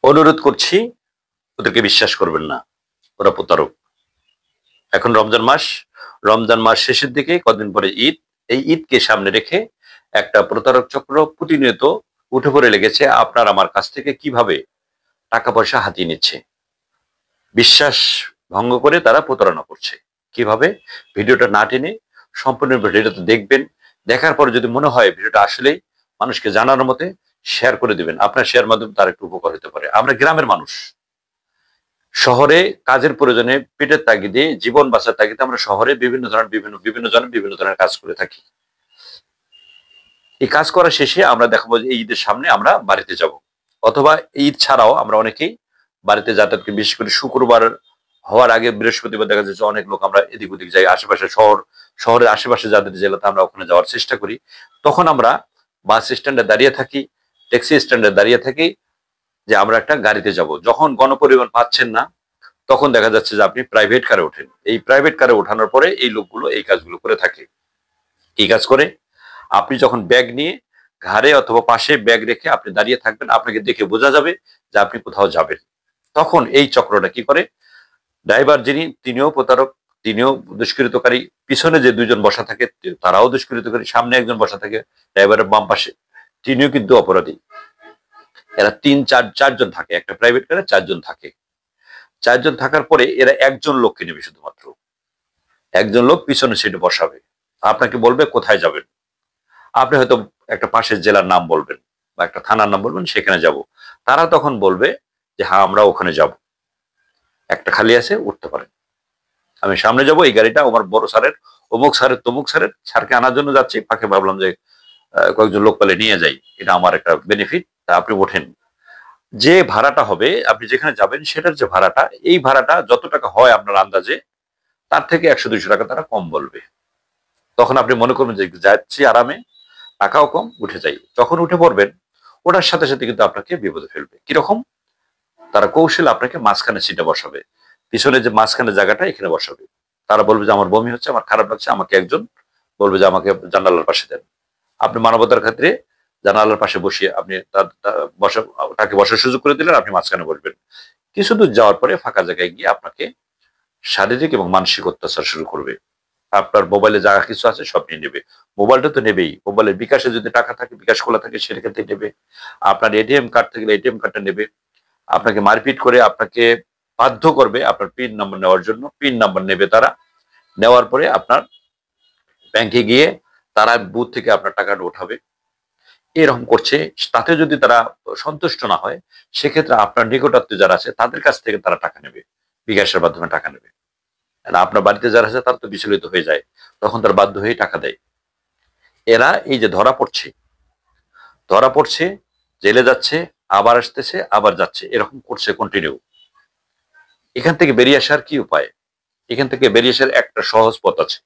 অনুরোধ করছি, ওদেরকে বিশ্বাস করবেন না, ওরা প্রতারক। এখন রমজান মাস, রমজান মাস শেষের দিকে, কদিন পরে ঈদ। এই ঈদকে সামনে রেখে একটা প্রতারক চক্র প্রতিনিয়ত উঠে পড়ে লেগেছে আপনার আমার কাছ থেকে কিভাবে টাকা পয়সা হাতিয়ে নিচ্ছে। বিশ্বাস ভঙ্গ করে তারা প্রতারণা করছে। কিভাবে? ভিডিওটা না টেনে সম্পূর্ণ ভিডিওটা দেখবেন। দেখার পরে যদি মনে হয় ভিডিওটা আসলেই মানুষকে জানানোর মতে, শেয়ার করে দিবেন। আপনার শেয়ার মাধ্যমে তার একটু উপকার হতে পারে। আমরা গ্রামের মানুষ, শহরে কাজের প্রয়োজনে, পেটের তাগিদে, জীবন বাঁচার তাগিদে আমরা শহরে বিভিন্ন ধরনের বিভিন্ন জনের বিভিন্ন ধরনের কাজ করে থাকি। এই কাজ করা শেষে আমরা দেখাবো যে এই ঈদের সামনে আমরা বাড়িতে যাব, অথবা ঈদ ছাড়াও আমরা অনেকেই বাড়িতে যাতায়াত করি। বিশেষ করে শুক্রবার হওয়ার আগে বৃহস্পতিবার দেখা যাচ্ছে অনেক লোক আমরা এদিক ওদিক যাই, আশেপাশে শহরের আশেপাশে যাদের জেলাতে আমরা ওখানে যাওয়ার চেষ্টা করি। তখন আমরা বাস স্ট্যান্ডে দাঁড়িয়ে থাকি, ট্যাক্সি স্ট্যান্ডে দাঁড়িয়ে থাকি যে আমরা একটা গাড়িতে যাব। যখন গণপরিবহন পাচ্ছেন না, তখন দেখা যাচ্ছে যে আপনি প্রাইভেট কারে ওঠেন। এই প্রাইভেট কারে ওঠানোর পরে এই লোকগুলো এই কাজগুলো করে থাকে। কি কাজ করে? আপনি যখন ব্যাগ নিয়ে ঘাড়ে অথবা পাশে ব্যাগ রেখে আপনি দাঁড়িয়ে থাকবেন, আপনাকে দেখে বোঝা যাবে যে আপনি কোথাও যাবেন। তখন এই চক্রটা কি করে, ড্রাইভার যিনি তিনিও প্রতারক, তিনিও দুষ্কৃতকারী, পিছনে যে দুইজন বসা থাকে তারাও দুষ্কৃতকারী, সামনে একজন বসা থাকে ড্রাইভারের বাম পাশে, তিনিও কিন্তু অপরাধী। এরা চারজন থাকে, একটা প্রাইভেট কারে চারজন থাকে। চারজন থাকার পরে এরা একজন লোককে নেবে, শুধুমাত্র একজন লোক পিছনে সিটে বসাবে। আপনাকে বলবে কোথায় যাবেন। আপনি হয়তো একটা পাশের জেলার নাম বলবেন বা একটা থানার নাম বলবেন, সেখানে যাব। তারা তখন বলবে যে হ্যাঁ আমরা ওখানে যাব, একটা খালি আছে, উঠতে পারেন। আমি সামনে যাব, এই গাড়িটা আমার বড় স্যারের, অমুক স্যারের, তমুক স্যারের, স্যারকে আনার জন্য যাচ্ছি, ফাঁকে ভাবলাম যে কয়েকজন লোক পেলে নিয়ে যাই, এটা আমার একটা বেনিফিট। তা আপনি ওঠেন। যে ভাড়াটা হবে, আপনি যেখানে যাবেন সেটার যে ভাড়াটা, এই ভাড়াটা যত টাকা হয় আপনার আন্দাজে, তার থেকে 100-200 টাকা তারা কম বলবে। তখন আপনি মনে করবেন যে যাচ্ছি আরামে, টাকাও কম, উঠে যাই। যখন উঠে পড়বেন, ওটার সাথে সাথে কিন্তু আপনাকে বিপদে ফেলবে। কিরকম? তারা কৌশল আপনাকে মাঝখানে সিটে বসাবে, পিছনে যে মাঝখানে জায়গাটা এখানে বসাবে। তারা বলবে যে আমার বমি হচ্ছে, আমার খারাপ লাগছে, আমাকে একজন বলবে যে আমাকে জানালার পাশে দেন। আপনি মানবতার ক্ষেত্রে জানালার পাশে বসিয়ে আপনি তাকে বসার সুযোগ করে দিলেন, আপনি মাঝখানে বসবেন। কিছু দূর যাওয়ার পরে ফাঁকা জায়গায় গিয়ে আপনাকে শারীরিক এবং মানসিক অত্যাচার শুরু করবে। আপনার মোবাইলে যা কিছু আছে সব নিয়ে নেবে। মোবাইলটা তো নেবেই, মোবাইলের বিকাশে যদি টাকা থাকে, বিকাশ খোলা থাকে, সেক্ষেত্রে নেবে। আপনার এটিএম কার্ড থাকলে এটিএম কার্ডটা নেবে। আপনাকে মারপিট করে আপনাকে বাধ্য করবে আপনার পিন নাম্বার নেওয়ার জন্য। পিন নাম্বার নেবে তারা। নেওয়ার পরে আপনার ব্যাংকে গিয়ে তারা বুথ থেকে আপনার টাকাটা উঠাবে। এরকম করছে। তাতে যদি তারা সন্তুষ্ট না হয়, সেক্ষেত্রে আপনার নিকটাত্মীয় যারা আছে তাদের কাছ থেকে তারা টাকা নেবে, বিকাশের মাধ্যমে টাকা নেবে। আর আপনার বাড়িতে যারা আছে তারা তো বিচলিত হয়ে যায়, তখন তার বাধ্য হয়ে টাকা দেয়। এরা এই যে ধরা পড়ছে, জেলে যাচ্ছে, আবার আসতেছে, আবার যাচ্ছে, এরকম করছে কন্টিনিউ। এখান থেকে বেরিয়ে আসার কি উপায়? এখান থেকে বেরিয়ে আসার একটা সহজ পথ আছে।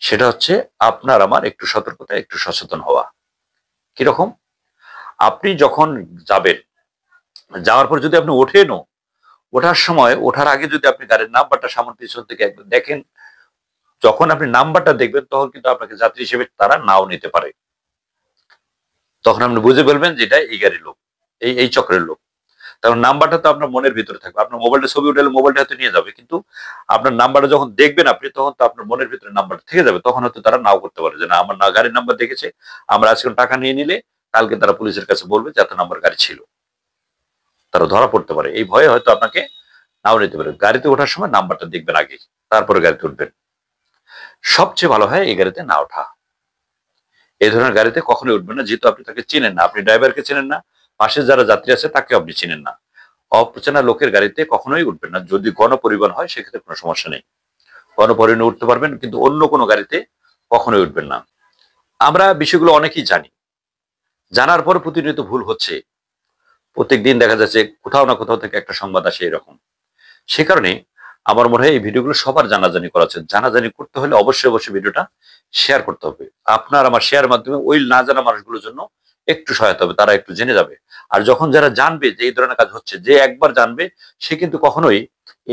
সেটা হচ্ছে আপনার আমার একটু সতর্কতা, একটু সচেতন হওয়া। কিরকম? আপনি যখন যাবেন, যাওয়ার পর যদি আপনি ওঠেনও, ওঠার সময়, ওঠার আগে যদি আপনি গাড়ির নাম্বারটা সামনে পিছন থেকে একবার দেখেন, যখন আপনি নাম্বারটা দেখবেন তখন কিন্তু আপনাকে যাত্রী হিসেবে তারা নাও নিতে পারে। তখন আপনি বুঝে ফেলবেন যে এটা এই গাড়ির লোক, এই চক্রের লোক। কারণ নাম্বারটা তো আপনার মনের ভিতরে থাকবে। আপনার মোবাইলটা ছবি উঠালে মোবাইলটা হয়তো নিয়ে যাবে, কিন্তু আপনার নাম্বারটা যখন দেখবেন আপনি, তখন তো আপনার মনের ভিতরে নাম্বারটা থেকে যাবে। তখন হয়তো তারা নাও করতে পারে যে না, আমার না গাড়ির নাম্বার দেখেছে, আমরা আজকে টাকা নিয়ে নিলে কালকে তারা পুলিশের কাছে বলবে যে এত নাম্বার গাড়ি ছিল, তারা ধরা পড়তে পারে। এই ভয়ে হয়তো আপনাকে নাও নিতে পারে। গাড়িতে ওঠার সময় নাম্বারটা দেখবেন আগে, তারপরে গাড়িতে উঠবেন। সবচেয়ে ভালো হয় এই গাড়িতে না ওঠা। এই ধরনের গাড়িতে কখনোই উঠবেন না, যেহেতু আপনি তাকে চেনেন না, আপনি ড্রাইভারকে চেনেন না, পাশে যারা যাত্রী আছে তাকে আপনি চিনেন না। অচেনা লোকের গাড়িতে কখনোই উঠবেন না। যদি গণপরিবহন হয় সেক্ষেত্রে কোনো সমস্যা নেই, গণপরিবহনে উঠতে পারবেন, কিন্তু অন্য কোনো গাড়িতে কখনোই উঠবেন না। আমরা বিষয়গুলো অনেকেই জানি, জানার পর প্রতিনিয়ত ভুল হচ্ছে। প্রত্যেকদিন দেখা যাচ্ছে কোথাও না কোথাও থেকে একটা সংবাদ আসে এরকম। সে কারণে আমার মনে হয় এই ভিডিওগুলো সবার জানাজানি করা উচিত। জানাজানি করতে হলে অবশ্যই অবশ্যই ভিডিওটা শেয়ার করতে হবে। আপনার আমার শেয়ার মাধ্যমে ওই না জানা মানুষগুলোর জন্য একটু সহায়তা হবে, তারা একটু জেনে যাবে। আর যখন যারা জানবে যে এই ধরনের কাজ হচ্ছে, যে একবার জানবে সে কিন্তু কখনোই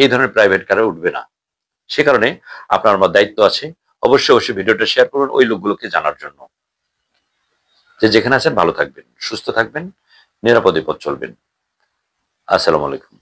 এই ধরনের প্রাইভেট কারে উঠবে না। সে কারণে আপনার আমার দায়িত্ব আছে, অবশ্যই অবশ্যই ভিডিওটা শেয়ার করুন ওই লোকগুলোকে জানার জন্য। যে যেখানে আছেন ভালো থাকবেন, সুস্থ থাকবেন, নিরাপদে পথ চলবেন। আসসালামু আলাইকুম।